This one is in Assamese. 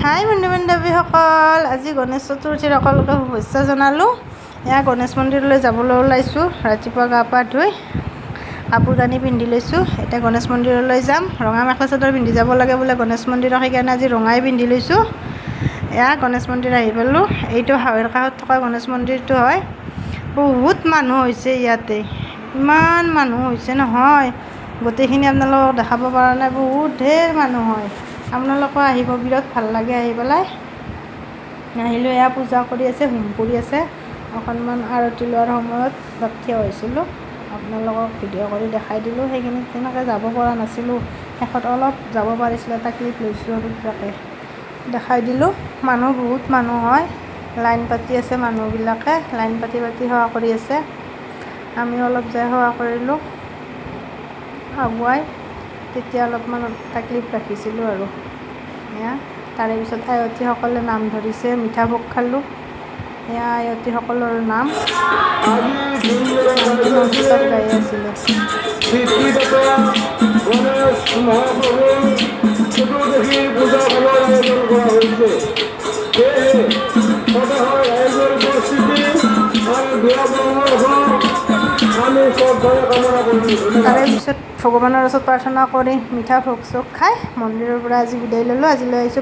হাই বন্ধু বান্ধৱীসকল, আজি গণেশ চতুৰ্থীৰ সকলোকে শুভেচ্ছা জনালোঁ। এয়া গণেশ মন্দিৰলৈ যাবলৈ ওলাইছোঁ। ৰাতিপুৱা গা পা ধুই কাপোৰ কানি পিন্ধি লৈছোঁ। এতিয়া গণেশ মন্দিৰলৈ যাম। ৰঙা মেখেলা চাদৰ পিন্ধি যাব লাগে বোলে গণেশ মন্দিৰত, সেইকাৰণে আজি ৰঙাই পিন্ধি লৈছোঁ। এয়া গণেশ মন্দিৰ আহি পালোঁ। এইটো হাৱৈৰ কাষত থকা গণেশ মন্দিৰটো হয়। বহুত মানুহ হৈছে ইয়াতে, ইমান মানুহ হৈছে নহয়, গোটেইখিনি আপোনালোকক দেখাব পৰা নাই। বহুত ঢেৰ মানুহ হয়, আপোনালোকে আহিব, বিৰাট ভাল লাগে আহি পেলাই। আহিলোঁ, এয়া পূজা কৰি আছে, হোম কৰি আছে। অকণমান আৰতি লোৱাৰ সময়ত তাত থিয় হৈছিলোঁ, আপোনালোকক ভিডিঅ' কৰি দেখাই দিলোঁ। সেইখিনিত তেনেকৈ যাব পৰা নাছিলোঁ, শেষত অলপ যাব পাৰিছিলোঁ, এটা ক্লিপ লৈছোঁ আৰু তাকে দেখাই দিলোঁ। মানুহ বহুত মানুহ হয়, লাইন পাতি আছে, মানুহবিলাকে লাইন পাতি সেৱা কৰি আছে। আমি অলপ যাই সেৱা কৰিলোঁ আগুৱাই, তেতিয়া অলপমান এটা ক্লিপ ৰাখিছিলোঁ আৰু এয়া। তাৰে পিছত আয়তীসকলে নাম ধৰিছে, মিঠা ভোগ খালোঁ। এয়া আয়তীসকলৰ নাম সংগীতত গাই আছিলে। তাৰে পিছত ভগৱানৰ ওচৰত প্ৰাৰ্থনা কৰি মিঠা ভোগ চোগ খাই মন্দিৰৰ পৰা আজি বিদায় ল'লোঁ। আজিলৈ আহিছোঁ।